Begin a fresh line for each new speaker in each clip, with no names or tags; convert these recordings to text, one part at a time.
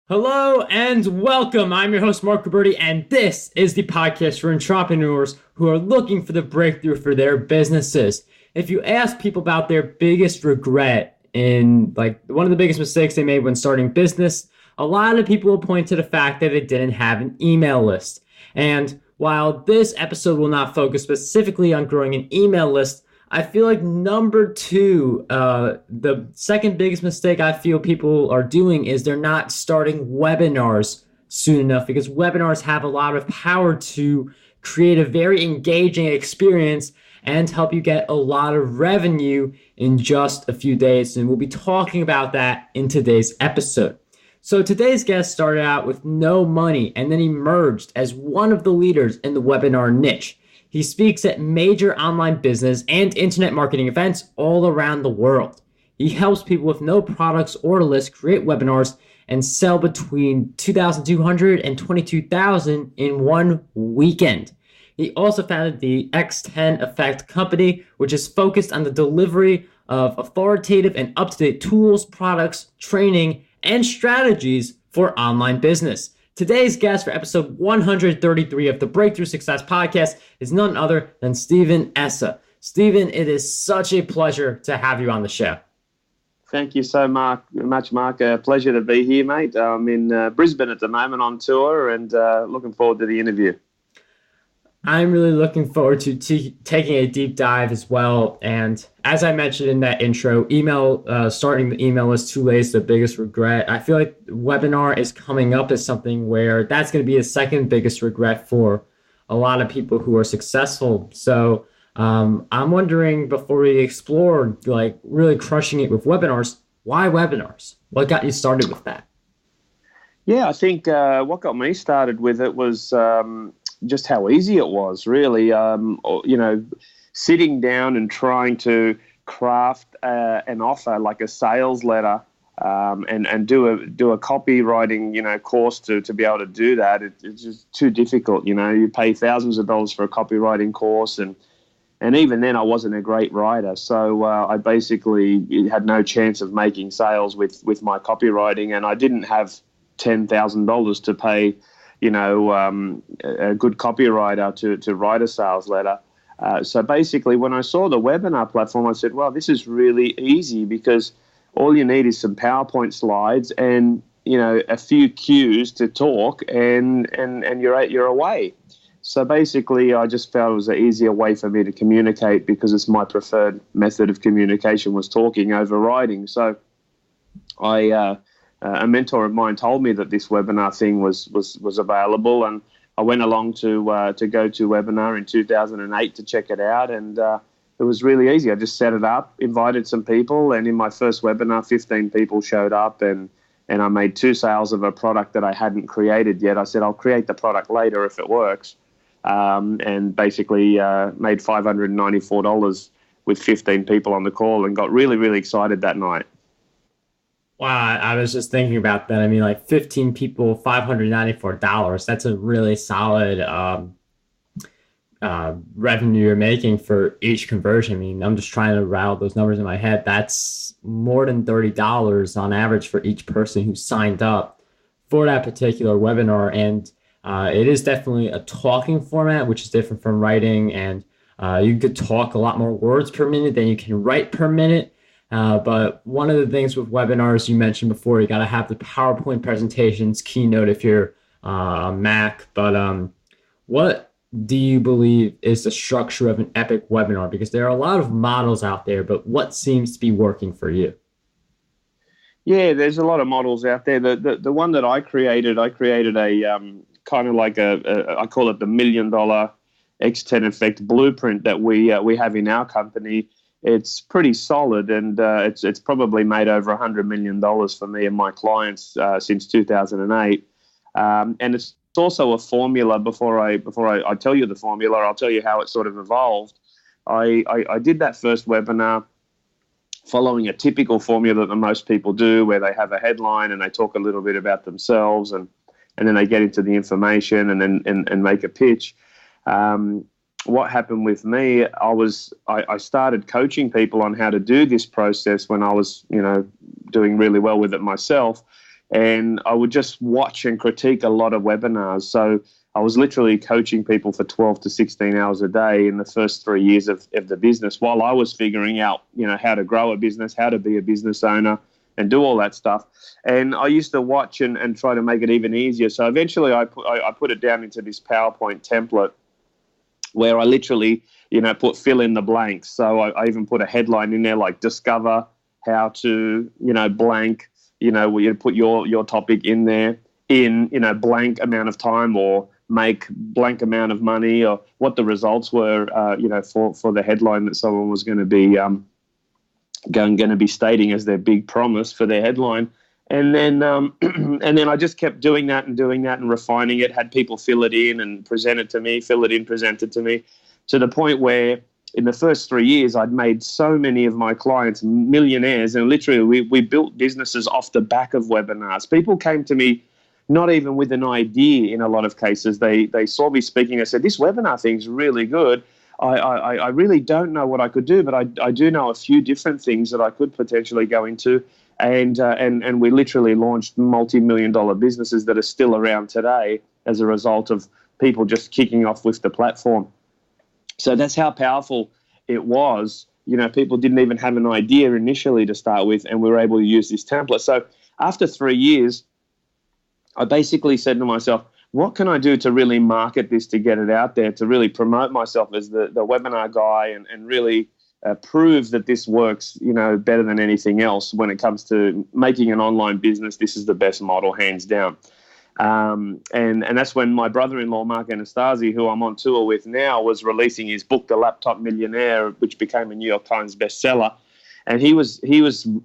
Hello and welcome. I'm your host, Mark Roberti, and this is the podcast for entrepreneurs who are looking for the breakthrough for their businesses. If you ask people about their biggest regret in one of the biggest mistakes they made when starting business, a lot of people will point to the fact that they didn't have an email list. And while this episode will not focus specifically on growing an email list, I feel like number two, the second biggest mistake I feel people are doing is they're not starting webinars soon enough, because webinars have a lot of power to create a very engaging experience and help you get a lot of revenue in just a few days. And we'll be talking about that in today's episode. So today's guest started out with no money and then emerged as one of the leaders in the webinar niche. He speaks at major online business and internet marketing events all around the world. He helps people with no products or list create webinars and sell between 2,200 and 22,000 in one weekend. He also founded the X10 Effect company, which is focused on the delivery of authoritative and up-to-date tools, products, training, and strategies for online business. Today's guest for episode 133 of the Breakthrough Success Podcast is none other than Stephen Essa. Stephen, it is such a pleasure to have you on the show.
Thank you so much, Mark. A pleasure to be here, mate. I'm in Brisbane at the moment on tour and looking forward to the interview.
I'm really looking forward to taking a deep dive as well. And as I mentioned in that intro, starting the email list too late is the biggest regret. I feel like webinar is coming up as something where that's going to be the second biggest regret for a lot of people who are successful. So I'm wondering, before we explore really crushing it with webinars, why webinars? What got you started with that?
Yeah, I think what got me started with it was just how easy it was, really. Sitting down and trying to craft an offer, like a sales letter, and do a copywriting course to be able to do that. It's just too difficult. You pay thousands of dollars for a copywriting course, and even then I wasn't a great writer, so I basically had no chance of making sales with my copywriting, and I didn't have $10,000 to pay a good copywriter to write a sales letter. So basically, when I saw the webinar platform, I said, well, this is really easy, because all you need is some PowerPoint slides and a few cues to talk, and you're away. So basically, I just felt it was an easier way for me to communicate, because it's my preferred method of communication was talking over writing. So a mentor of mine told me that this webinar thing was available, and I went along to GoToWebinar in 2008 to check it out, and it was really easy. I just set it up, invited some people, and in my first webinar, 15 people showed up, and I made 2 sales of a product that I hadn't created yet. I said, I'll create the product later if it works, and basically made $594 with 15 people on the call, and got really, really excited that night.
Wow, I was just thinking about that. I mean, 15 people, $594. That's a really solid revenue you're making for each conversion. I mean, I'm just trying to rattle those numbers in my head. That's more than $30 on average for each person who signed up for that particular webinar. And it is definitely a talking format, which is different from writing. And you could talk a lot more words per minute than you can write per minute. But one of the things with webinars you mentioned before, you got to have the PowerPoint presentations, Keynote if you're on Mac. But what do you believe is the structure of an epic webinar? Because there are a lot of models out there, but what seems to be working for you?
Yeah, there's a lot of models out there. The one that I created a kind of like I call it the $1 million X10 Effect blueprint that we have in our company. It's pretty solid, and it's probably made over $100 million for me and my clients since 2008. And it's also a formula. Before I tell you the formula, I'll tell you how it sort of evolved. I did that first webinar following a typical formula that most people do, where they have a headline and they talk a little bit about themselves, and then they get into the information and make a pitch. What happened with me, I started coaching people on how to do this process when I was, doing really well with it myself. and I would just watch and critique a lot of webinars. So I was literally coaching people for 12 to 16 hours a day in the first 3 years of the business, while I was figuring out, how to grow a business, how to be a business owner, and do all that stuff. And I used to watch and try to make it even easier. So eventually I put it down into this PowerPoint template where I literally, put fill in the blanks. So I even put a headline in there like discover how to, blank, where you put your topic in there in, blank amount of time, or make blank amount of money, or what the results were, for the headline that someone was going to be going to be stating as their big promise for their headline. And then and then I just kept doing that and refining it, had people fill it in and present it to me, present it to me, to the point where in the first 3 years I'd made so many of my clients millionaires, and literally we built businesses off the back of webinars. People came to me not even with an idea in a lot of cases. They saw me speaking and said, this webinar thing's really good. I really don't know what I could do, but I do know a few different things that I could potentially go into. And we literally launched multi-million-dollar businesses that are still around today as a result of people just kicking off with the platform. So that's how powerful it was. People didn't even have an idea initially to start with, and we were able to use this template. So after 3 years, I basically said to myself, what can I do to really market this, to get it out there, to really promote myself as the webinar guy, and really prove that this works, better than anything else when it comes to making an online business. This is the best model, hands down. And that's when my brother-in-law, Mark Anastasi, who I'm on tour with now, was releasing his book, The Laptop Millionaire, which became a New York Times bestseller. And he was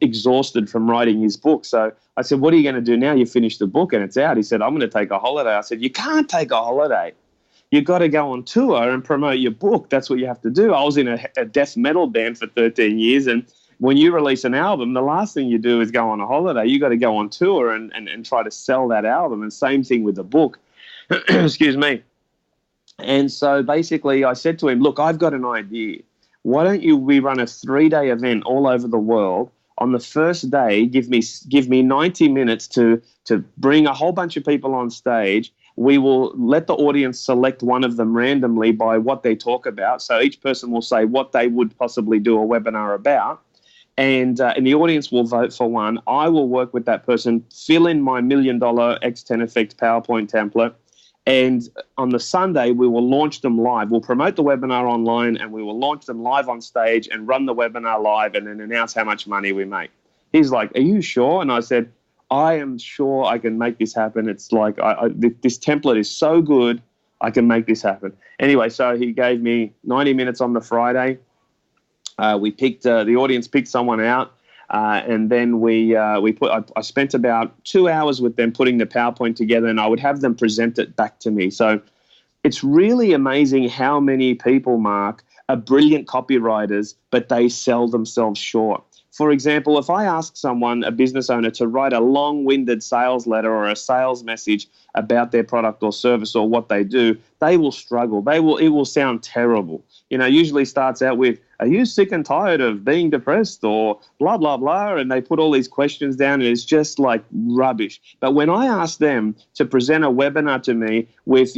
exhausted from writing his book. So I said, what are you going to do now? You finished the book and it's out. He said, I'm going to take a holiday. I said, you can't take a holiday. You got to go on tour and promote your book. That's what you have to do. I was in a death metal band for 13 years. And when you release an album, the last thing you do is go on a holiday. You got to go on tour and try to sell that album. And same thing with the book. Excuse me. And so basically I said to him, look, I've got an idea. Why don't we run a 3-day event all over the world? On the first day, give me 90 minutes to bring a whole bunch of people on stage. We will let the audience select one of them randomly by what they talk about. So each person will say what they would possibly do a webinar about. And the audience will vote for one. I will work with that person, fill in my $1 million X10 Effect PowerPoint template. And on the Sunday, we will launch them live. We'll promote the webinar online, and we will launch them live on stage and run the webinar live, and then announce how much money we make. He's like, are you sure? And I said, I am sure I can make this happen. It's like this template is so good, I can make this happen. Anyway, so he gave me 90 minutes on the Friday. We picked the audience picked someone out. And then I spent about 2 hours with them putting the PowerPoint together, and I would have them present it back to me. So it's really amazing how many people, Mark, are brilliant copywriters, but they sell themselves short. For example, if I ask someone, a business owner, to write a long-winded sales letter or a sales message about their product or service or what they do, they will struggle. It will sound terrible. Usually starts out with, are you sick and tired of being depressed, or blah, blah, blah? And they put all these questions down, and it's just like rubbish. But when I ask them to present a webinar to me with,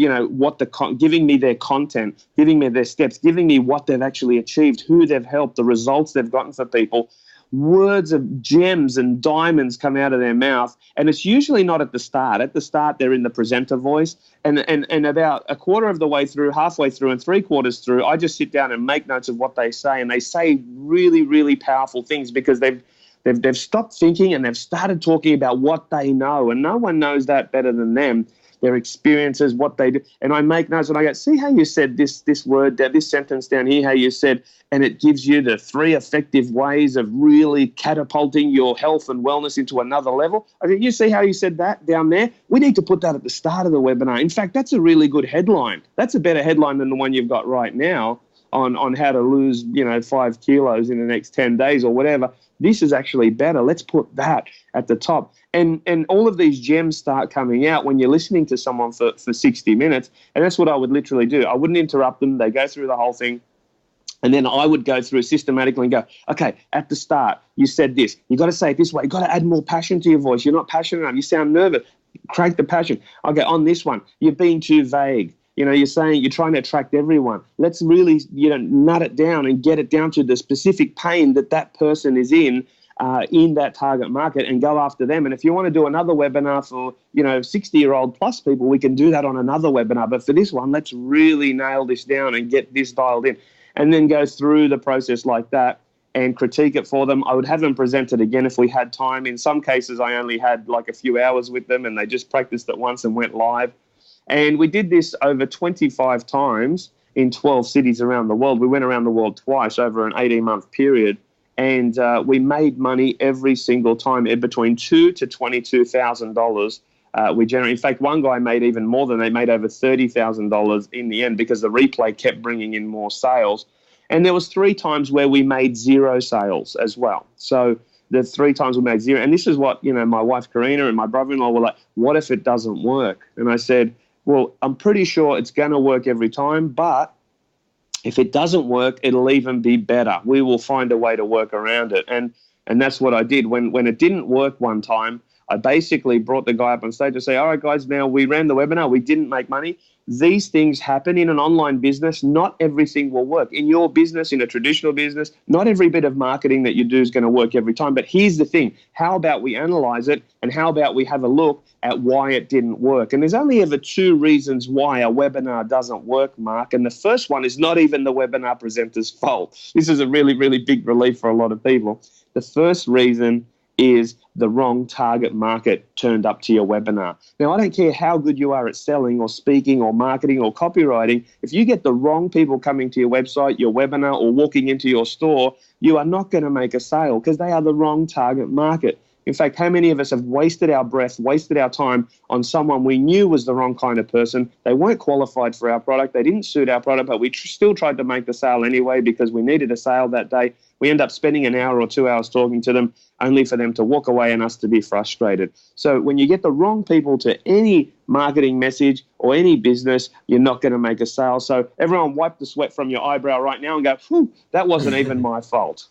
giving me their content, giving me their steps, giving me what they've actually achieved, who they've helped, the results they've gotten for people, words of gems and diamonds come out of their mouth. And it's usually not at the start. At the start, they're in the presenter voice. And about a quarter of the way through, halfway through, and 3/4 through, I just sit down and make notes of what they say. And they say really, really powerful things, because they've stopped thinking and they've started talking about what they know. And no one knows that better than them. Their experiences, what they do. And I make notes, and I go, see how you said this word, this sentence down here, how you said, and it gives you the 3 effective ways of really catapulting your health and wellness into another level. I go, you see how you said that down there? We need to put that at the start of the webinar. In fact, that's a really good headline. That's a better headline than the one you've got right now on how to lose, 5 kilos in the next 10 days or whatever. This is actually better. Let's put that at the top. And all of these gems start coming out when you're listening to someone for 60 minutes. And that's what I would literally do. I wouldn't interrupt them. They go through the whole thing. And then I would go through systematically and go, okay, at the start, you said this. You got to say it this way. You got to add more passion to your voice. You're not passionate enough. You sound nervous. Crank the passion. Okay, on this one, you're being too vague. You're saying you're trying to attract everyone. Let's really, nut it down and get it down to the specific pain that person is in that target market, and go after them. And if you want to do another webinar for, 60-year-old plus people, we can do that on another webinar. But for this one, let's really nail this down and get this dialed in. And then go through the process like that and critique it for them. I would have them present it again if we had time. In some cases, I only had like a few hours with them, and they just practiced it once and went live. And we did this over 25 times in 12 cities around the world. We went around the world twice over an 18-month period, and we made money every single time, between $2,000 to $22,000. We generally, in fact, one guy made even more than they made over $30,000 in the end, because the replay kept bringing in more sales. And there was 3 times where we made 0 sales as well. So the 3 times we made 0. And this is what, my wife Karina and my brother-in-law were like, what if it doesn't work? And I said, well, I'm pretty sure it's going to work every time, but if it doesn't work, it'll even be better. We will find a way to work around it. And that's what I did. When it didn't work one time, I basically brought the guy up on stage to say, all right, guys, now we ran the webinar. We didn't make money. These things happen in an online business. Not everything will work. In your business, in a traditional business, not every bit of marketing that you do is going to work every time. But here's the thing. How about we analyze it, and how about we have a look at why it didn't work? And there's only ever 2 reasons why a webinar doesn't work, Mark. And the first one is not even the webinar presenter's fault. This is a really, really big relief for a lot of people. The first reason is the wrong target market turned up to your webinar. Now, I don't care how good you are at selling or speaking or marketing or copywriting. If you get the wrong people coming to your website, your webinar, or walking into your store, you are not going to make a sale, because they are the wrong target market. In fact, how many of us have wasted our breath, wasted our time on someone we knew was the wrong kind of person? They weren't qualified for our product. They didn't suit our product, but we still tried to make the sale anyway because we needed a sale that day. We end up spending an hour or 2 hours talking to them, only for them to walk away and us to be frustrated. So when you get the wrong people to any marketing message or any business, you're not going to make a sale. So everyone wipe the sweat from your eyebrow right now and go, whew, that wasn't even my fault.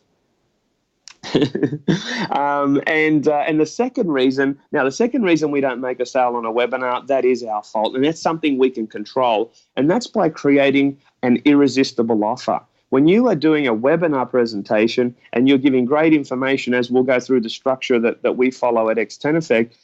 And the second reason we don't make a sale on a webinar, that is our fault. And that's something we can control. And that's by creating an irresistible offer. When you are doing a webinar presentation and you're giving great information, as we'll go through the structure that we follow at X10 Effect,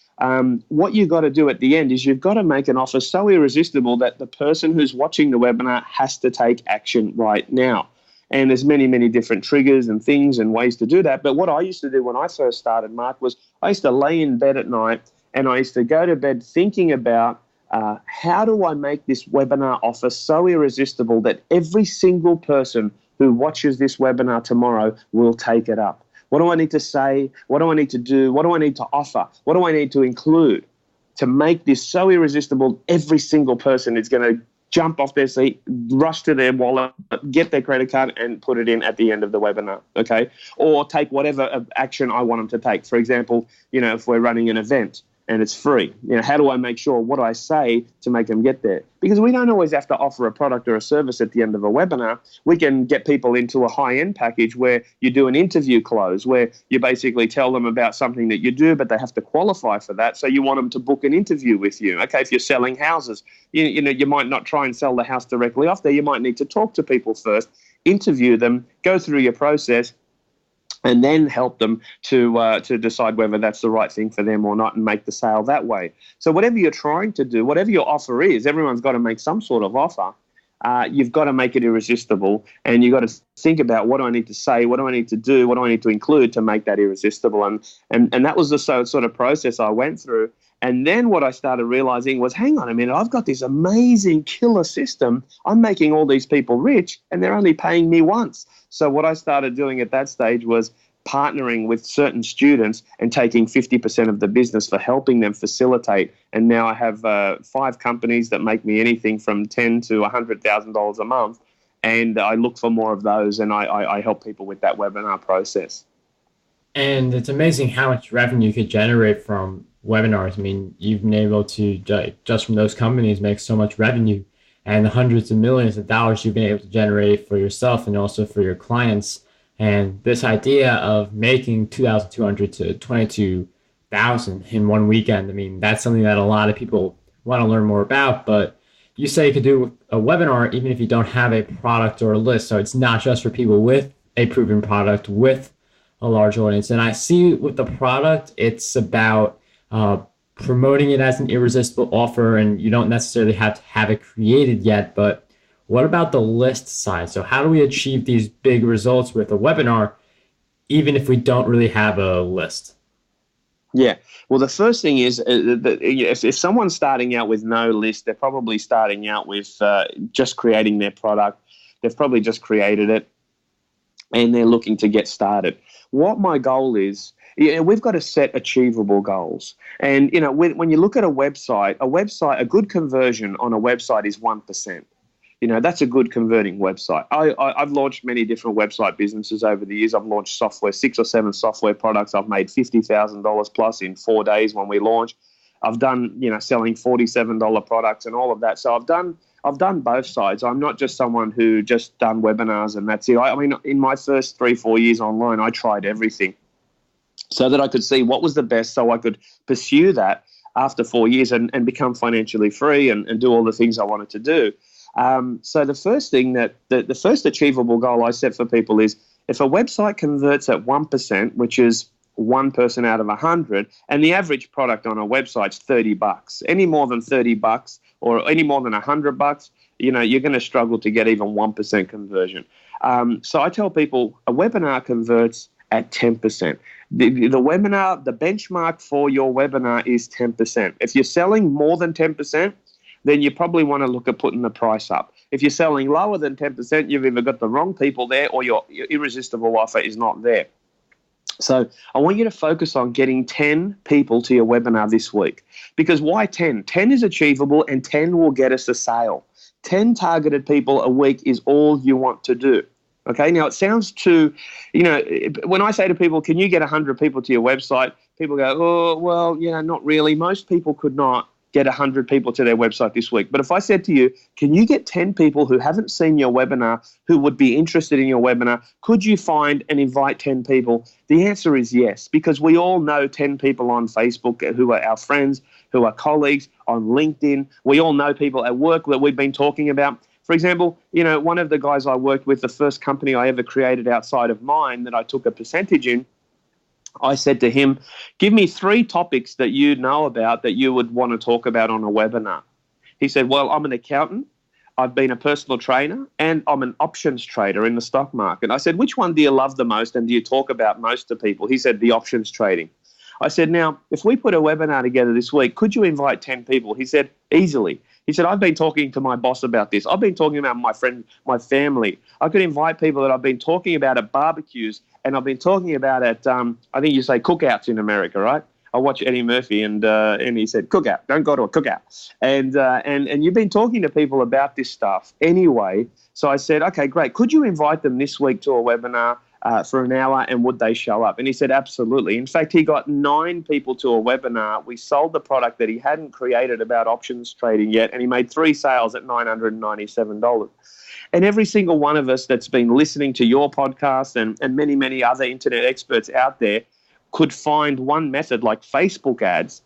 what you've got to do at the end is you've got to make an offer so irresistible that the person who's watching the webinar has to take action right now. And there's many, many different triggers and things and ways to do that. But what I used to do when I first started, Mark, was I used to lay in bed at night and I used to go to bed thinking about how do I make this webinar offer so irresistible that every single person who watches this webinar tomorrow will take it up? What do I need to say? What do I need to do? What do I need to offer? What do I need to include to make this so irresistible every single person is going to jump off their seat, rush to their wallet, get their credit card and put it in at the end of the webinar, okay? Or take whatever action I want them to take. For example, if we're running an event and it's free, how do I make sure, what do I say to make them get there? Because we don't always have to offer a product or a service at the end of a webinar. We can get people into a high-end package where you do an interview close, where you basically tell them about something that you do, but they have to qualify for that. So you want them to book an interview with you. Okay, if you're selling houses, you might not try and sell the house directly off there. You might need to talk to people first, interview them, go through your process, and then help them to decide whether that's the right thing for them or not and make the sale that way. So whatever you're trying to do, whatever your offer is, everyone's got to make some sort of offer. You've got to make it irresistible, and you've got to think about, what do I need to say, what do I need to do, what do I need to include to make that irresistible? And that was the sort of process I went through. And then what I started realizing was, hang on a minute, I've got this amazing killer system. I'm making all these people rich, and they're only paying me once. So what I started doing at that stage was partnering with certain students and taking 50% of the business for helping them facilitate. And now I have 5 companies that make me anything from $10,000 to $100,000 a month. And I look for more of those, and I help people with that webinar process.
And it's amazing how much revenue you could generate from webinars. I mean, you've been able to, just from those companies, make so much revenue. and the hundreds of millions of dollars you've been able to generate for yourself and also for your clients. And this idea of making 2,200 to 22,000 in one weekend, I mean, that's something that a lot of people want to learn more about. But you say you could do a webinar even if you don't have a product or a list. So it's not just for people with a proven product, with a large audience. And I see with the product, it's about promoting it as an irresistible offer, and you don't necessarily have to have it created yet. But what about the list side? So how do we achieve these big results with a webinar, even if we don't really have a list?
Yeah. Well, the first thing is that if someone's starting out with no list, they're probably starting out with just creating their product. They've probably just created it, and they're looking to get started. What my goal is, we've got to set achievable goals. And, when you look at a website, a good conversion on a website is 1%. That's a good converting website. I've launched many different website businesses over the years. I've launched 6 or 7 software products. I've made $50,000 plus in 4 days when we launched. I've done, selling $47 products and all of that. So I've done both sides. I'm not just someone who just done webinars and that's it. I mean, in my first 3-4 years online, I tried everything so that I could see what was the best, so I could pursue that after 4 years and become financially free and do all the things I wanted to do. So the first thing the first achievable goal I set for people is, if a website converts at 1%, which is one person out of 100, and the average product on a website's $30, any more than $30 or any more than $100, you're going to struggle to get even 1% conversion. So I tell people a webinar converts at 10%. The webinar, the benchmark for your webinar is 10%. If you're selling more than 10%, then you probably want to look at putting the price up. If you're selling lower than 10%, you've either got the wrong people there or your irresistible offer is not there. So I want you to focus on getting 10 people to your webinar this week. Because why 10? 10 is achievable, and 10 will get us a sale. 10 targeted people a week is all you want to do. Okay, now it sounds too, when I say to people, can you get 100 people to your website? People go, oh, well, not really. Most people could not get 100 people to their website this week. But if I said to you, can you get 10 people who haven't seen your webinar, who would be interested in your webinar? Could you find and invite 10 people? The answer is yes, because we all know 10 people on Facebook who are our friends, who are colleagues, on LinkedIn. We all know people at work that we've been talking about. For example, one of the guys I worked with, the first company I ever created outside of mine that I took a percentage in, I said to him, give me 3 topics that you know about that you would want to talk about on a webinar. He said, well, I'm an accountant, I've been a personal trainer, and I'm an options trader in the stock market. I said, which one do you love the most and do you talk about most to people? He said, the options trading. I said, now, if we put a webinar together this week, could you invite 10 people? He said, easily. He said, I've been talking to my boss about this. I've been talking about my friend, my family. I could invite people that I've been talking about at barbecues, and I've been talking about at, I think you say cookouts in America, right? I watch Eddie Murphy, and he said, cookout, don't go to a cookout. And you've been talking to people about this stuff anyway. So I said, okay, great. Could you invite them this week to a webinar for an hour, and would they show up? And he said, absolutely. In fact, he got 9 people to a webinar. We sold the product that he hadn't created about options trading yet, and he made 3 sales at $997. And every single one of us that's been listening to your podcast and many, many other internet experts out there could find one method like Facebook ads,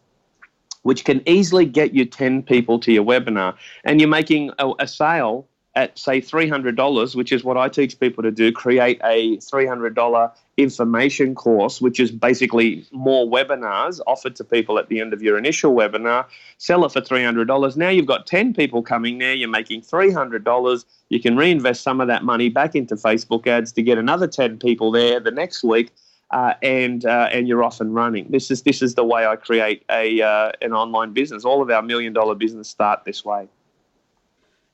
which can easily get you 10 people to your webinar, and you're making a sale at, say, $300, which is what I teach people to do, create a $300 information course, which is basically more webinars offered to people at the end of your initial webinar, sell it for $300. Now you've got 10 people coming there, you're making $300. You can reinvest some of that money back into Facebook ads to get another 10 people there the next week, and you're off and running. This is the way I create an online business. All of our $1 million business start this way.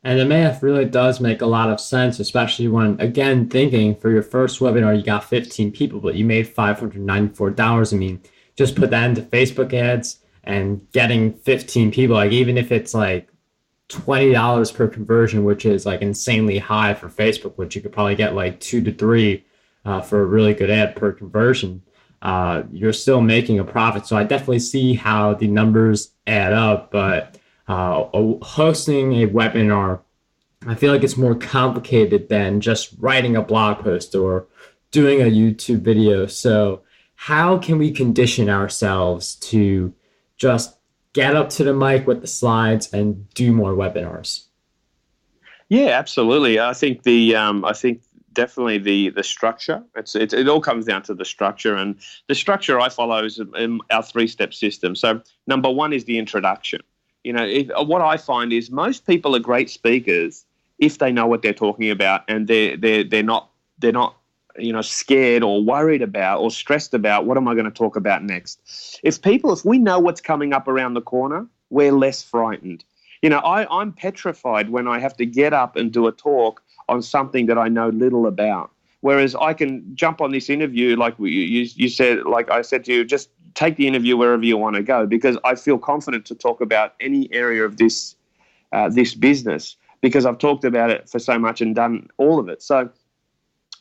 And the math really does make a lot of sense, especially when, again, thinking for your first webinar, you got 15 people, but you made $594. I mean, just put that into Facebook ads and getting 15 people, like even if it's like $20 per conversion, which is like insanely high for Facebook, which you could probably get like 2 to 3 for a really good ad per conversion, you're still making a profit. So I definitely see how the numbers add up, but hosting a webinar I feel like it's more complicated than just writing a blog post or doing a YouTube video. So how can we condition ourselves to just get up to the mic with the slides and do more webinars?
Yeah, absolutely. I think definitely the structure. It all comes down to the structure, and the structure I follow is our 3-step system. So number one is the introduction. What I find is most people are great speakers if they know what they're talking about, and they're not scared or worried about or stressed about what am I going to talk about next. If we know what's coming up around the corner, we're less frightened. I'm petrified when I have to get up and do a talk on something that I know little about. Whereas I can jump on this interview, like you said, like I said to you, just take the interview wherever you want to go, because I feel confident to talk about any area of this business because I've talked about it for so much and done all of it. So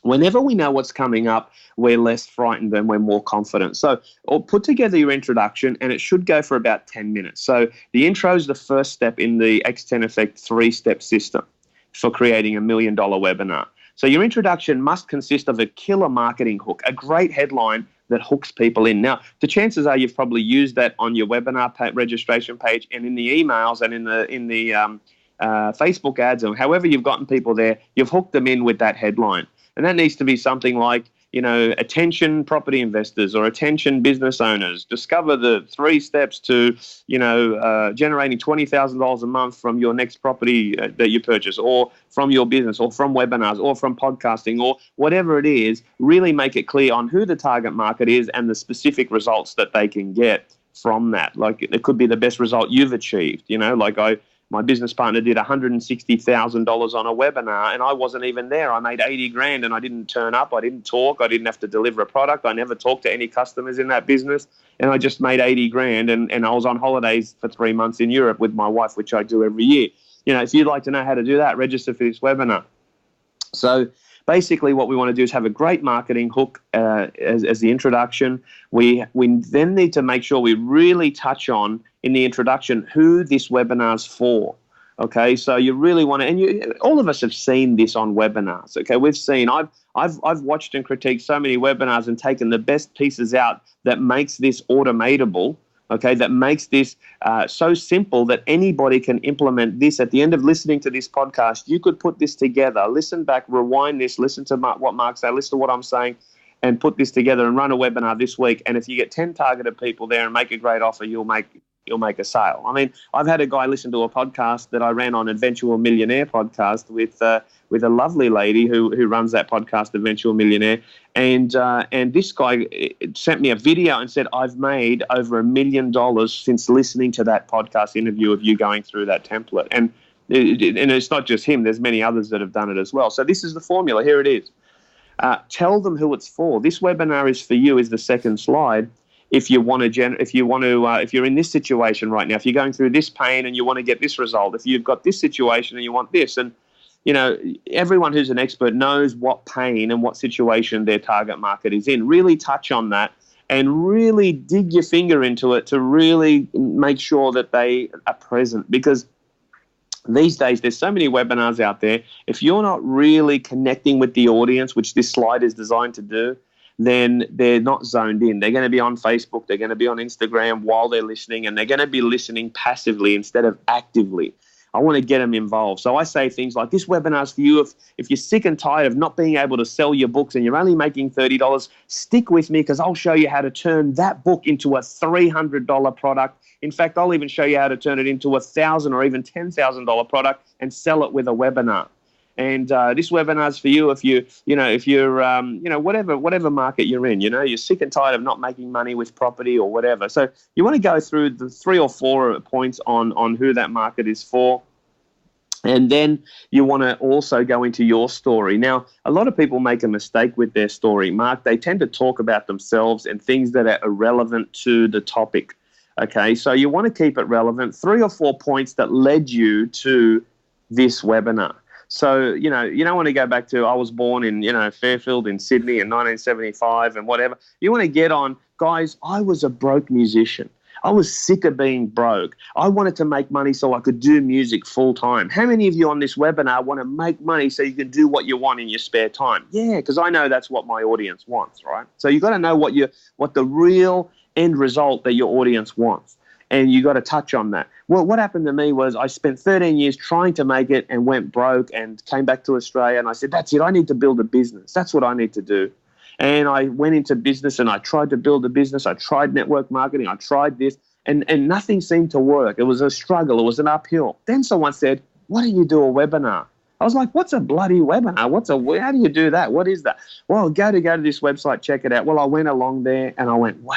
whenever we know what's coming up, we're less frightened and we're more confident. So put together your introduction, and it should go for about 10 minutes. So the intro is the first step in the X10 Effect 3-step system for creating $1 million webinar. So your introduction must consist of a killer marketing hook, a great headline that hooks people in. Now, the chances are you've probably used that on your webinar registration page and in the emails and in the Facebook ads, or however you've gotten people there, you've hooked them in with that headline. And that needs to be something like, attention property investors or attention business owners, discover the 3 steps to, generating $20,000 a month from your next property that you purchase, or from your business, or from webinars, or from podcasting, or whatever it is. Really make it clear on who the target market is and the specific results that they can get from that. Like, it could be the best result you've achieved. My business partner did $160,000 on a webinar, and I wasn't even there. I made 80 grand, and I didn't turn up. I didn't talk. I didn't have to deliver a product. I never talked to any customers in that business, and I just made 80 grand. And I was on holidays for 3 months in Europe with my wife, which I do every year. If you'd like to know how to do that, register for this webinar. So basically what we want to do is have a great marketing hook as the introduction. We then need to make sure we really touch on in the introduction who this webinar's for. Okay, so you really want to, and all of us have seen this on webinars. Okay, we've seen, I've watched and critiqued so many webinars and taken the best pieces out that makes this automatable. Okay, that makes this so simple that anybody can implement this. At the end of listening to this podcast, you could put this together, listen back, rewind this, listen to what Mark said, listen to what I'm saying, and put this together and run a webinar this week. And if you get 10 targeted people there and make a great offer, you'll make a sale. I mean, I've had a guy listen to a podcast that I ran on Eventual Millionaire podcast with a lovely lady who runs that podcast, Eventual Millionaire, and this guy sent me a video and said, I've made over $1 million since listening to that podcast interview of you going through that template. And it's not just him. There's many others that have done it as well. So this is the formula. Here it is. Tell them who it's for. This webinar is for you is the second slide. If you're in this situation right now, if you're going through this pain and you want to get this result, if you've got this situation and you want this, and everyone who's an expert knows what pain and what situation their target market is in. Really touch on that and really dig your finger into it to really make sure that they are present, because these days there's so many webinars out there. If you're not really connecting with the audience, which this slide is designed to do, then they're not zoned in. They're going to be on Facebook, they're going to be on Instagram while they're listening, and they're going to be listening passively instead of actively. I want to get them involved. So I say things like, this webinar's for you. If you're sick and tired of not being able to sell your books and you're only making $30, stick with me, because I'll show you how to turn that book into a $300 product. In fact, I'll even show you how to turn it into a $1,000 or even $10,000 product and sell it with a webinar. And this webinar's for you if you're whatever market you're in. You're sick and tired of not making money with property or whatever. So you want to go through the 3 or 4 points on who that market is for. And then you want to also go into your story. Now, a lot of people make a mistake with their story, Mark. They tend to talk about themselves and things that are irrelevant to the topic. Okay, so you want to keep it relevant. 3 or 4 points that led you to this webinar. So, you don't want to go back to, I was born in, Fairfield in Sydney in 1975 and whatever. You want to get on, guys, I was a broke musician. I was sick of being broke. I wanted to make money so I could do music full time. How many of you on this webinar want to make money so you can do what you want in your spare time? Yeah, because I know that's what my audience wants, right? So you got to know what the real end result that your audience wants. And you got to touch on that. Well, what happened to me was I spent 13 years trying to make it and went broke and came back to Australia, and I said, that's it. I need to build a business. That's what I need to do. And I went into business and I tried to build a business. I tried network marketing. I tried this, and nothing seemed to work. It was a struggle. It was an uphill. Then someone said, why don't you do a webinar? I was like, what's a bloody webinar? How do you do that? What is that? Well, go to this website, check it out. Well, I went along there and I went, wow,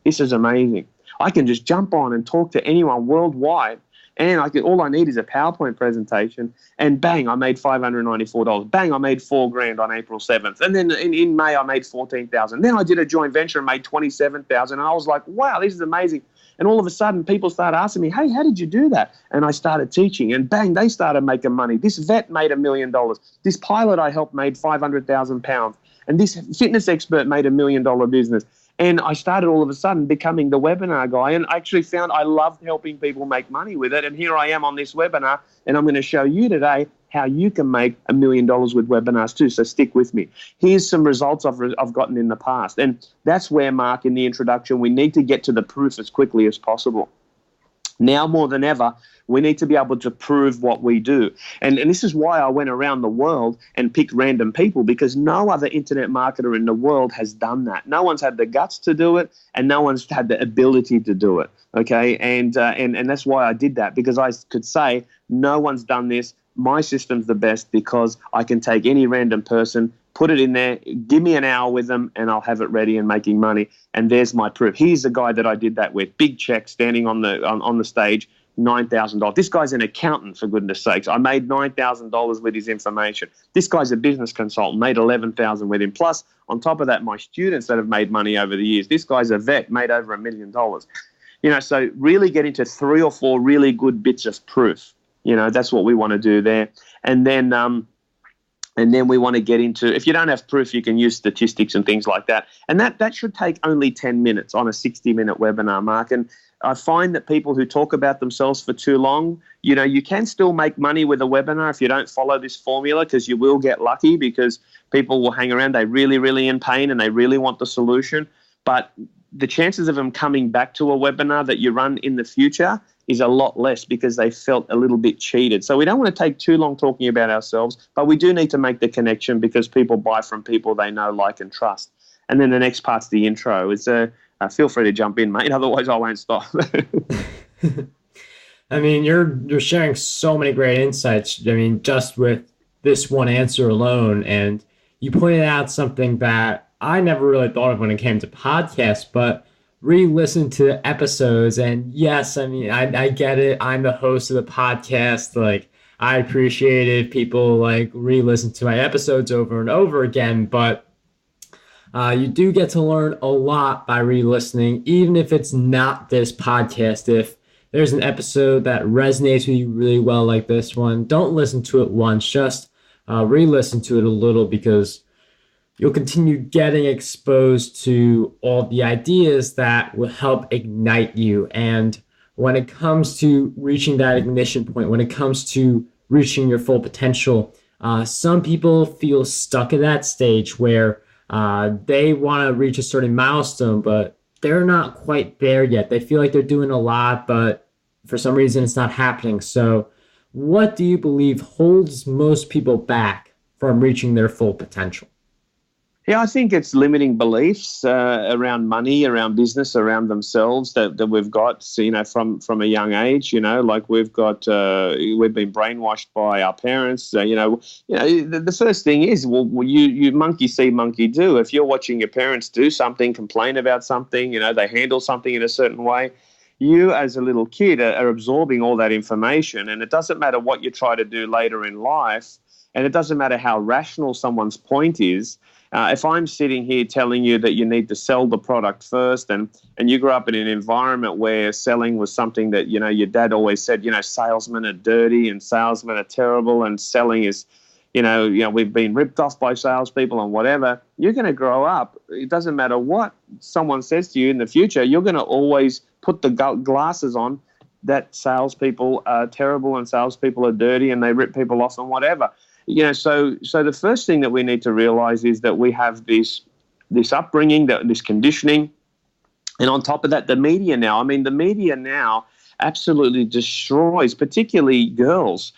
this is amazing. I can just jump on and talk to anyone worldwide. And all I need is a PowerPoint presentation, and bang, I made $594. Bang, I made $4,000 on April 7th. And then in May, I made $14,000. Then I did a joint venture and made $27,000. And I was like, wow, this is amazing. And all of a sudden, people started asking me, hey, how did you do that? And I started teaching, and bang, they started making money. This vet made $1 million. This pilot I helped made 500,000 pounds. And this fitness expert made $1 million business. And I started all of a sudden becoming the webinar guy, and I actually found I loved helping people make money with it. And here I am on this webinar, and I'm going to show you today how you can make $1 million with webinars too. So stick with me. Here's some results I've gotten in the past. And that's where, Mark, in the introduction, we need to get to the proof as quickly as possible. Now more than ever, we need to be able to prove what we do. And this is why I went around the world and picked random people, because no other internet marketer in the world has done that. No one's had the guts to do it, and no one's had the ability to do it, okay? And that's why I did that, because I could say no one's done this. My system's the best because I can take any random person, put it in there, give me an hour with them, and I'll have it ready and making money. And there's my proof. Here's the guy that I did that with. Big check standing on the stage, $9,000. This guy's an accountant, for goodness sakes. I made $9,000 with his information. This guy's a business consultant, made $11,000 with him. Plus, on top of that, my students that have made money over the years. This guy's a vet, made over $1 million. So really get into 3 or 4 really good bits of proof. That's what we want to do there. And then we want to get into, if you don't have proof, you can use statistics and things like that. And that should take only 10 minutes on a 60-minute webinar, Mark. And I find that people who talk about themselves for too long, you can still make money with a webinar if you don't follow this formula, because you will get lucky, because people will hang around. They're really, really in pain and they really want the solution. But the chances of them coming back to a webinar that you run in the future is a lot less, because they felt a little bit cheated. So we don't want to take too long talking about ourselves, but we do need to make the connection, because people buy from people they know, like, and trust. And then the next part's the intro. It's feel free to jump in, mate. Otherwise, I won't stop.
I mean, you're sharing so many great insights. I mean, just with this one answer alone, and you pointed out something that I never really thought of when it came to podcasts, but re-listen to episodes. And yes, I mean, I get it. I'm the host of the podcast. Like, I appreciate it if people like re-listen to my episodes over and over again, but you do get to learn a lot by re-listening, even if it's not this podcast. If there's an episode that resonates with you really well, like this one, don't listen to it once, just re-listen to it a little, because you'll continue getting exposed to all the ideas that will help ignite you. And when it comes to reaching that ignition point, when it comes to reaching your full potential, some people feel stuck at that stage where they want to reach a certain milestone, but they're not quite there yet. They feel like they're doing a lot, but for some reason it's not happening. So what do you believe holds most people back from reaching their full potential?
Yeah, I think it's limiting beliefs around money, around business, around themselves that we've got, from a young age. Like we've been brainwashed by our parents. The first thing is, you monkey see, monkey do. If you're watching your parents do something, complain about something, they handle something in a certain way, you as a little kid are absorbing all that information, and it doesn't matter what you try to do later in life, and it doesn't matter how rational someone's point is. If I'm sitting here telling you that you need to sell the product first, and you grew up in an environment where selling was something that, your dad always said, salesmen are dirty and salesmen are terrible, and selling is, we've been ripped off by salespeople and whatever. You're going to grow up. It doesn't matter what someone says to you in the future. You're going to always put the glasses on that salespeople are terrible and salespeople are dirty and they rip people off and whatever. So the first thing that we need to realize is that we have this upbringing, this conditioning, and on top of that, the media now. I mean, the media now absolutely destroys, particularly girls.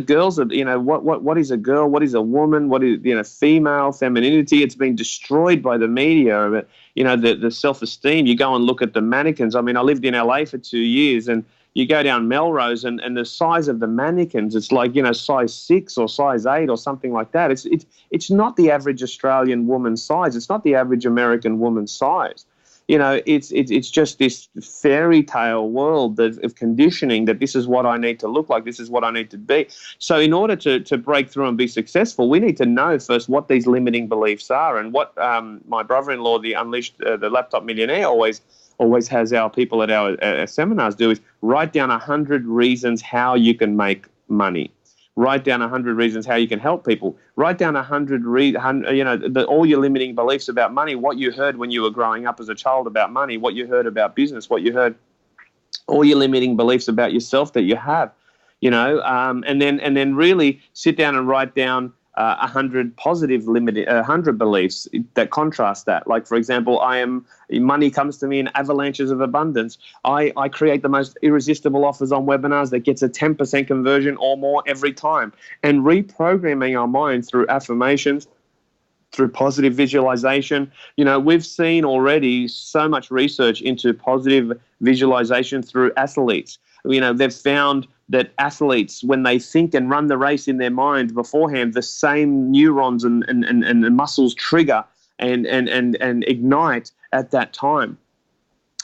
Girls are, what is a girl? What is a woman? What is, female femininity? It's been destroyed by the media. The self-esteem. You go and look at the mannequins. I mean, I lived in LA for 2 years, and you go down Melrose, and the size of the mannequins, it's like, size 6 or size 8 or something like that. It's not the average Australian woman's size. It's not the average American woman's size. It's just this fairy tale world of conditioning that this is what I need to look like, this is what I need to be. So in order to break through and be successful, we need to know first what these limiting beliefs are. And what my brother-in-law, the laptop millionaire, always has our people at our seminars do is write down 100 reasons how you can make money. Write down 100 reasons how you can help people. Write down 100 all your limiting beliefs about money, what you heard when you were growing up as a child about money, what you heard about business, what you heard, all your limiting beliefs about yourself that you have, and then really sit down and write down 100 positive 100 beliefs that contrast that. Like, for example, money comes to me in avalanches of abundance. I create the most irresistible offers on webinars that gets a 10% conversion or more every time. And reprogramming our mind through affirmations, through positive visualization. We've seen already so much research into positive visualization through athletes. They've found that athletes, when they think and run the race in their mind beforehand, the same neurons and muscles trigger and ignite at that time.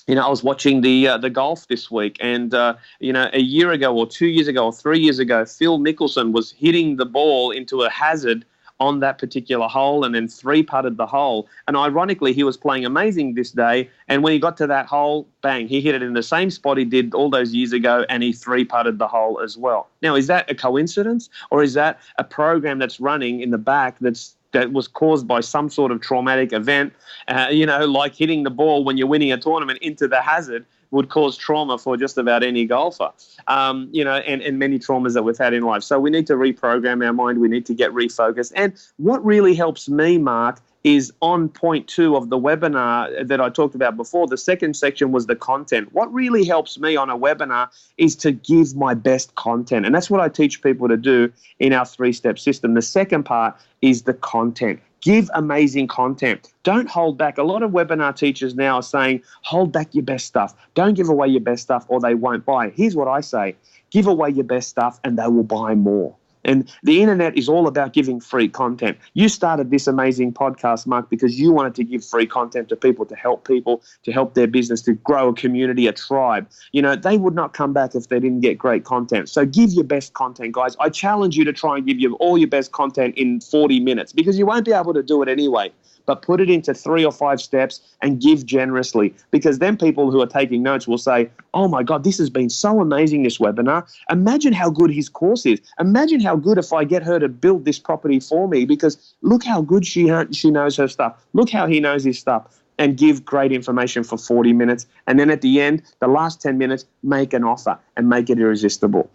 I was watching the golf this week, and a year ago or 2 years ago or 3 years ago, Phil Mickelson was hitting the ball into a hazard on that particular hole, and then 3-putted the hole. And ironically, he was playing amazing this day, and when he got to that hole, bang, he hit it in the same spot he did all those years ago, and he 3-putted the hole as well. Now, is that a coincidence, or is that a program that's running in the back that was caused by some sort of traumatic event, like hitting the ball when you're winning a tournament into the hazard would cause trauma for just about any golfer, and many traumas that we've had in life. So we need to reprogram our mind. We need to get refocused. And what really helps me, Mark, is on point 2 of the webinar that I talked about before. The second section was the content. What really helps me on a webinar is to give my best content. And that's what I teach people to do in our 3-step system. The second part is the content. Give amazing content. Don't hold back. A lot of webinar teachers now are saying, hold back your best stuff. Don't give away your best stuff or they won't buy. Here's what I say. Give away your best stuff and they will buy more. And the internet is all about giving free content. You started this amazing podcast, Mark, because you wanted to give free content to people, to help their business, to grow a community, a tribe. They would not come back if they didn't get great content. So give your best content, guys. I challenge you to try and give you all your best content in 40 minutes because you won't be able to do it anyway. But put it into 3 or 5 steps and give generously, because then people who are taking notes will say, oh my God, this has been so amazing, this webinar. Imagine how good his course is. Imagine how good if I get her to build this property for me, because look how good she knows her stuff. Look how he knows his stuff. And give great information for 40 minutes. And then at the end, the last 10 minutes, make an offer and make it irresistible.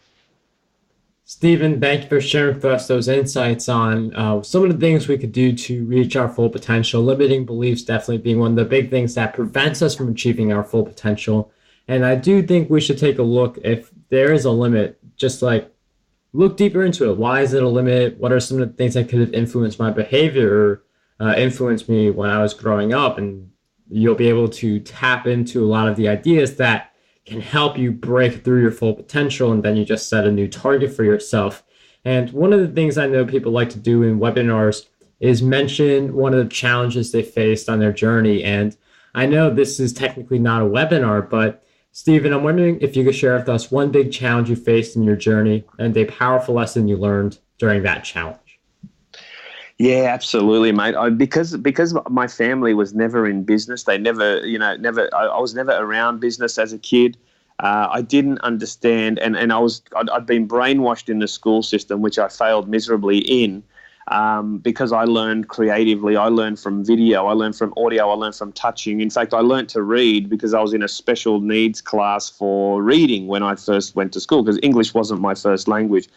Stephen, thank you for sharing with us those insights on some of the things we could do to reach our full potential. Limiting beliefs definitely being one of the big things that prevents us from achieving our full potential. And I do think we should take a look, if there is a limit, just like look deeper into it. Why is it a limit? What are some of the things that could have influenced my behavior or influenced me when I was growing up? And you'll be able to tap into a lot of the ideas that can help you break through your full potential, and then you just set a new target for yourself. And one of the things I know people like to do in webinars is mention one of the challenges they faced on their journey. And I know this is technically not a webinar, but Stephen, I'm wondering if you could share with us one big challenge you faced in your journey and a powerful lesson you learned during that challenge.
Yeah, absolutely, mate. Because my family was never in business. They never. I was never around business as a kid. I didn't understand, and I'd been brainwashed in the school system, which I failed miserably in. because I learned creatively. I learned from video. I learned from audio. I learned from touching. In fact, I learned to read because I was in a special needs class for reading when I first went to school, because English wasn't my first language.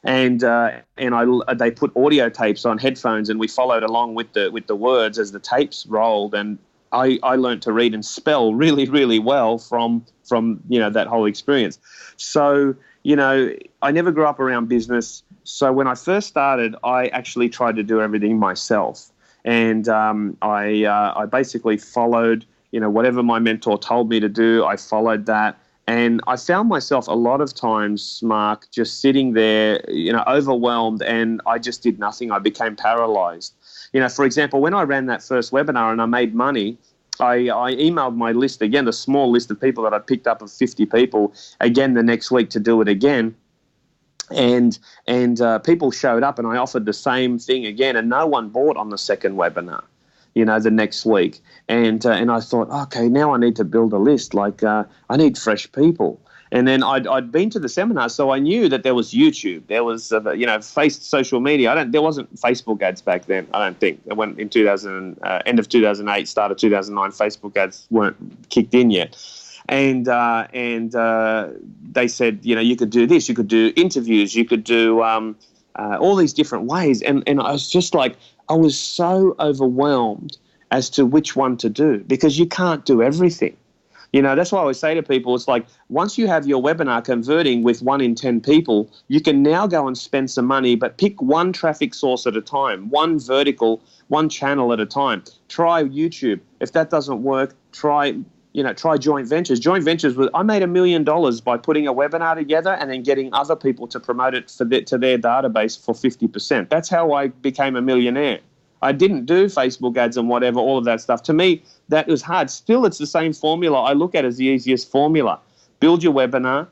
And they put audio tapes on headphones, and we followed along with the words as the tapes rolled. And I learned to read and spell really, really well from that whole experience. So I never grew up around business. So when I first started, I actually tried to do everything myself, and I basically followed whatever my mentor told me to do. I followed that. And I found myself a lot of times, Mark, just sitting there, overwhelmed, and I just did nothing. I became paralyzed. For example, when I ran that first webinar and I made money, I emailed my list again, the small list of people that I picked up of 50 people, again the next week to do it again. And people showed up, and I offered the same thing again, and no one bought on the second webinar, the next week. And I thought, okay, now I need to build a list. Like I need fresh people. And then I'd been to the seminar, so I knew that there was YouTube, there was social media. There wasn't Facebook ads back then. I don't think. It went in end of 2008, start of 2009. Facebook ads weren't kicked in yet. And they said, you could do this, you could do interviews, you could do all these different ways. And I was just like, I was so overwhelmed as to which one to do, because you can't do everything. That's why I always say to people, it's like, once you have your webinar converting with 1 in 10 people, you can now go and spend some money, but pick one traffic source at a time, one vertical, one channel at a time. Try YouTube. If that doesn't work, try joint ventures. Joint ventures, I made $1 million by putting a webinar together and then getting other people to promote it to their database for 50%. That's how I became a millionaire. I didn't do Facebook ads and whatever, all of that stuff. To me, that was hard. Still, it's the same formula I look at as the easiest formula. Build your webinar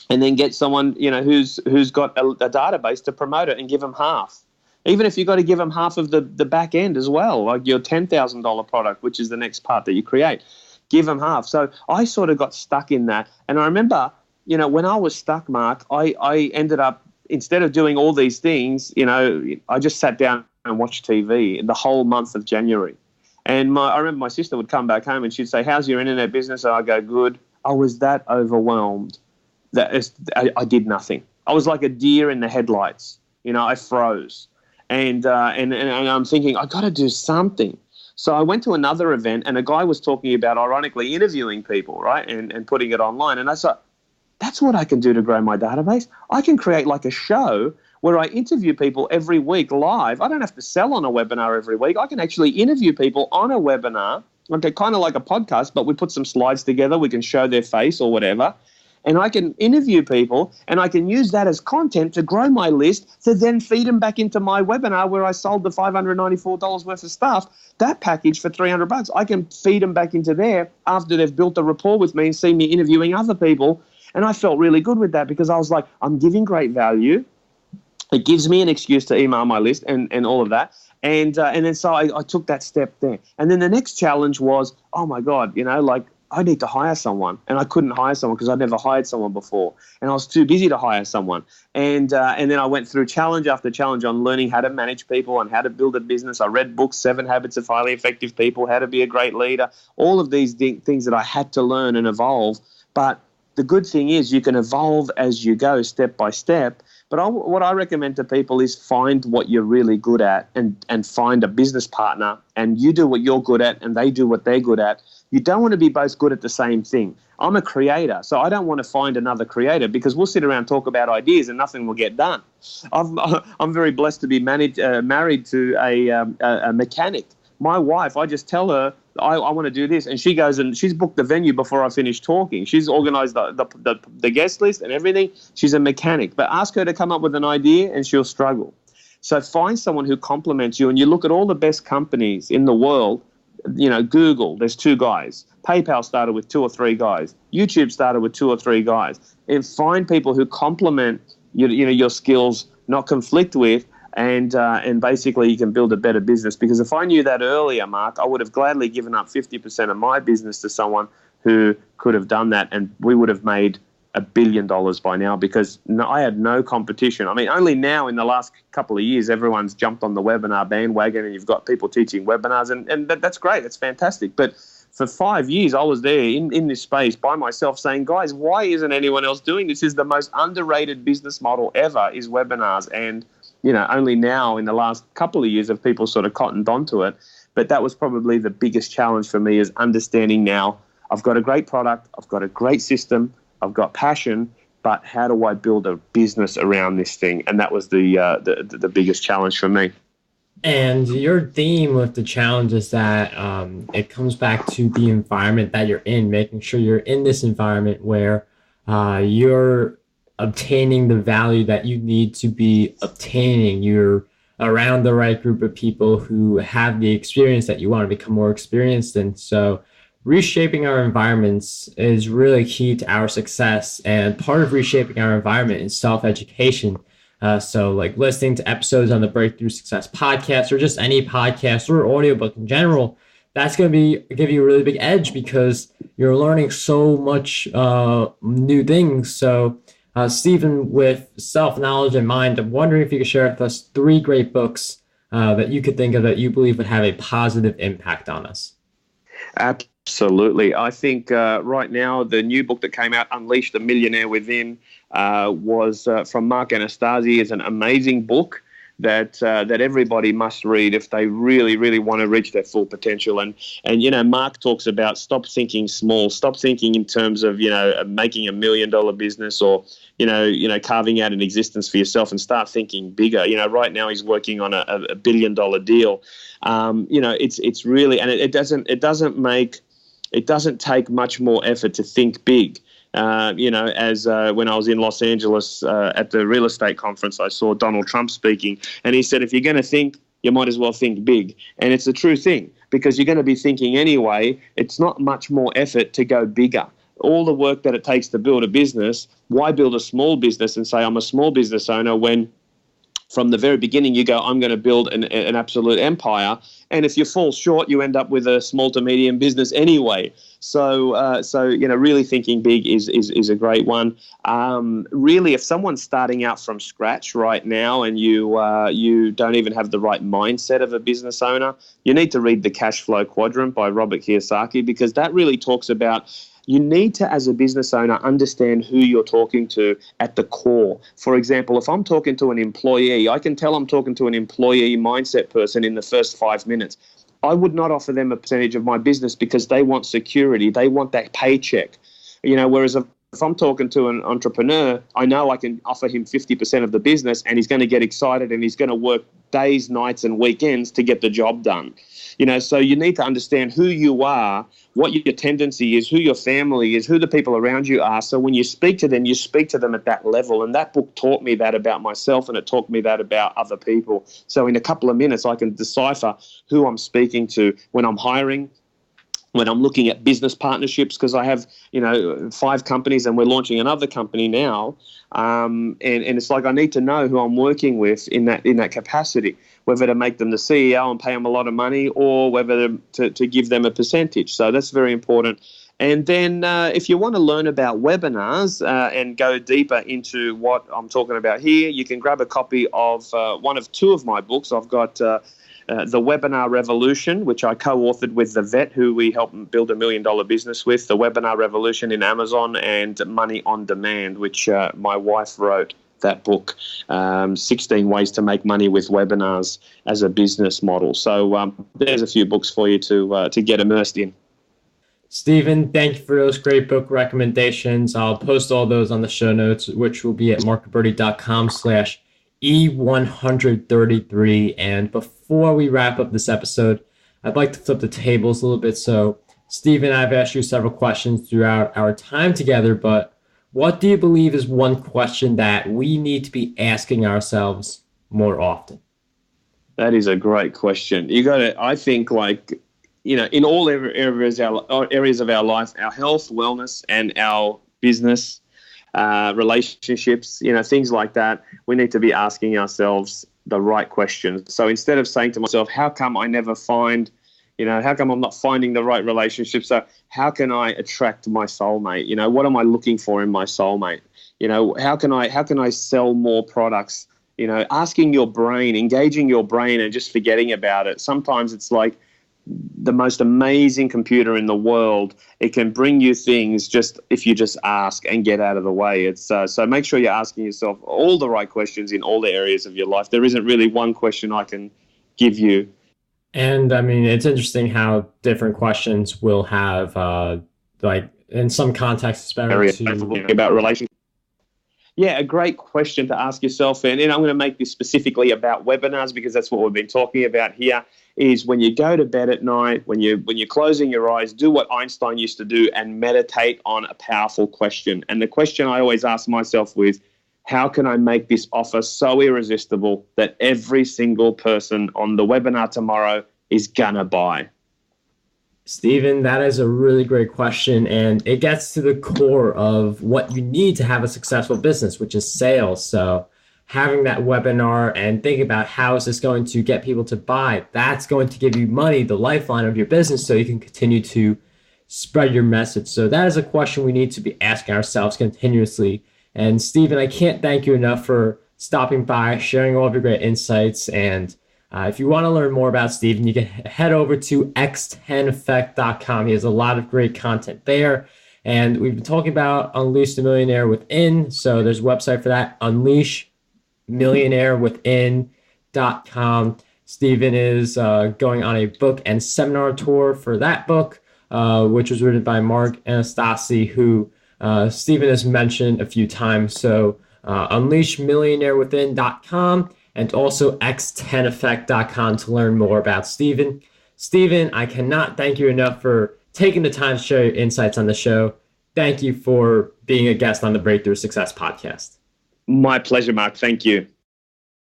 and then get someone, who's got a database to promote it, and give them half. Even if you've got to give them half of the back end as well, like your $10,000 product, which is the next part that you create. Give them half. So I sort of got stuck in that. And I remember, when I was stuck, Mark, I ended up, instead of doing all these things, I just sat down and watched TV the whole month of January. And I remember my sister would come back home and she'd say, "How's your internet business?" And I'd go, "Good." I was that overwhelmed that I did nothing. I was like a deer in the headlights. I froze. And I'm thinking, I got to do something. So I went to another event, and a guy was talking about, ironically, interviewing people, right, and putting it online. And I thought, that's what I can do to grow my database. I can create like a show where I interview people every week live. I don't have to sell on a webinar every week. I can actually interview people on a webinar, okay, kind of like a podcast, but we put some slides together. We can show their face or whatever. And I can interview people, and I can use that as content to grow my list, to then feed them back into my webinar where I sold the $594 worth of stuff, that package for $300. I can feed them back into there after they've built a rapport with me and seen me interviewing other people. And I felt really good with that, because I was like, I'm giving great value. It gives me an excuse to email my list and all of that. And then so I took that step there. And then the next challenge was, oh my God, I need to hire someone, and I couldn't hire someone because I'd never hired someone before, and I was too busy to hire someone. And then I went through challenge after challenge on learning how to manage people and how to build a business. I read books, 7 Habits of Highly Effective People, How to Be a Great Leader, all of these things that I had to learn and evolve. But the good thing is you can evolve as you go, step by step. But what I recommend to people is find what you're really good at, and find a business partner, and you do what you're good at and they do what they're good at. You don't want to be both good at the same thing. I'm a creator, so I don't want to find another creator, because we'll sit around and talk about ideas and nothing will get done. I'm very blessed to be married to a mechanic. My wife, I just tell her, I want to do this, and she goes and she's booked the venue before I finish talking. She's organized the guest list and everything. She's a mechanic. But ask her to come up with an idea and she'll struggle. So find someone who complements you, and you look at all the best companies in the world. Google, there's 2 guys. PayPal started with 2 or 3 guys. YouTube started with 2 or 3 guys. And find people who complement your skills, not conflict with, and basically you can build a better business. Because if I knew that earlier, Mark, I would have gladly given up 50% of my business to someone who could have done that, and we would have made $1 billion by now, because I had no competition. I mean, only now in the last couple of years, everyone's jumped on the webinar bandwagon, and you've got people teaching webinars, and that's great. It's fantastic. But for 5 years, I was there in this space by myself saying, guys, why isn't anyone else doing this? This is the most underrated business model ever, is webinars. And, only now in the last couple of years have people sort of cottoned onto it. But that was probably the biggest challenge for me, is understanding now I've got a great product, I've got a great system, I've got passion, but how do I build a business around this thing? And that was the biggest challenge for me.
And your theme with the challenge is that it comes back to the environment that you're in, making sure you're in this environment where you're obtaining the value that you need to be obtaining. You're around the right group of people who have the experience that you want to become more experienced in. So reshaping our environments is really key to our success. And part of reshaping our environment is self-education. So like listening to episodes on the Breakthrough Success podcast, or just any podcast or audiobook in general, that's going to give you a really big edge, because you're learning so much new things. So Stephen, with self-knowledge in mind, I'm wondering if you could share with us 3 great books that you could think of that you believe would have a positive impact on us.
Absolutely. I think right now the new book that came out, Unleash the Millionaire Within, was from Mark Anastasi. Is an amazing book that everybody must read if they really, really want to reach their full potential. And Mark talks about stop thinking small, stop thinking in terms of making $1 million business, or carving out an existence for yourself, and start thinking bigger. Right now he's working on a $1 billion deal. It's really, and it doesn't take much more effort to think big. As when I was in Los Angeles at the real estate conference, I saw Donald Trump speaking, and he said, if you're going to think, you might as well think big. And it's a true thing, because you're going to be thinking anyway. It's not much more effort to go bigger. All the work that it takes to build a business, why build a small business and say I'm a small business owner, when from the very beginning you go, I'm going to build an absolute empire, and if you fall short, you end up with a small to medium business anyway. So really thinking big is a great one. Really, if someone's starting out from scratch right now, and you don't even have the right mindset of a business owner, you need to read The Cash Flow Quadrant by Robert Kiyosaki, because that really talks about, you need to, as a business owner, understand who you're talking to at the core. For example, if I'm talking to an employee, I can tell I'm talking to an employee mindset person in the first 5 minutes. I would not offer them a percentage of my business, because they want security. They want that paycheck. Whereas if I'm talking to an entrepreneur, I know I can offer him 50% of the business, and he's going to get excited, and he's going to work days, nights, and weekends to get the job done. So you need to understand who you are, what your tendency is, who your family is, who the people around you are. So when you speak to them at that level. And that book taught me that about myself, and it taught me that about other people. So in a couple of minutes, I can decipher who I'm speaking to when I'm hiring, when I'm looking at business partnerships, because I have, 5 companies, and we're launching another company now. And it's like, I need to know who I'm working with in that capacity, whether to make them the CEO and pay them a lot of money, or whether to give them a percentage. So that's very important. And then if you want to learn about webinars and go deeper into what I'm talking about here, you can grab a copy of one of 2 of my books. I've got The Webinar Revolution, which I co-authored with the vet who we helped build $1 million business with, The Webinar Revolution in Amazon, and Money on Demand, which my wife wrote that book, 16 Ways to Make Money with Webinars as a Business Model. So there's a few books for you to get immersed in.
Stephen, thank you for those great book recommendations. I'll post all those on the show notes, which will be at markroberti.com/E133. And before we wrap up this episode, I'd like to flip the tables a little bit. So, Stephen, I've asked you several questions throughout our time together, but what do you believe is one question that we need to be asking ourselves more often?
That is a great question. I think, in all areas of our life, our health, wellness, and our business, relationships, things like that, we need to be asking ourselves the right questions. So instead of saying to myself, how come I never find, How come I'm not finding the right relationship? So how can I attract my soulmate? What am I looking for in my soulmate? How can I sell more products? Asking your brain, engaging your brain and just forgetting about it. Sometimes it's like the most amazing computer in the world. It can bring you things just if you just ask and get out of the way. It's so make sure you're asking yourself all the right questions in all the areas of your life. There isn't really one question I can give you.
And I mean, it's interesting how different questions will have, like in some contexts, it's better to
about relationships. Yeah, a great question to ask yourself. And I'm going to make this specifically about webinars because that's what we've been talking about here, is when you go to bed at night, when you're closing your eyes, do what Einstein used to do and meditate on a powerful question. And the question I always ask myself is, how can I make this offer so irresistible that every single person on the webinar tomorrow is going to buy?
Stephen, that is a really great question, and it gets to the core of what you need to have a successful business, which is sales. So having that webinar and thinking about how is this going to get people to buy, that's going to give you money, the lifeline of your business, so you can continue to spread your message. So that is a question we need to be asking ourselves continuously. And Stephen, I can't thank you enough for stopping by, sharing all of your great insights. And if you want to learn more about Stephen, you can head over to X10Effect.com. He has a lot of great content there. And we've been talking about Unleash the Millionaire Within. So there's a website for that, UnleashMillionaireWithin.com. Stephen is going on a book and seminar tour for that book, which was written by Mark Anastasi, who Stephen has mentioned a few times. So UnleashMillionaireWithin.com. and also X10Effect.com to learn more about Stephen. Stephen, I cannot thank you enough for taking the time to share your insights on the show. Thank you for being a guest on the Breakthrough Success podcast.
My pleasure, Mark. Thank you.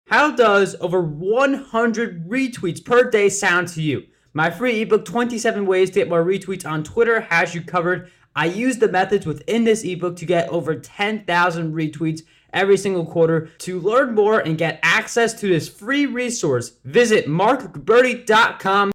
How does over 100 retweets per day sound to you? My free ebook, 27 Ways to Get More Retweets on Twitter, has you covered. I use the methods within this ebook to get over 10,000 retweets every single quarter. To learn more and get access to this free resource, visit markgberti.com.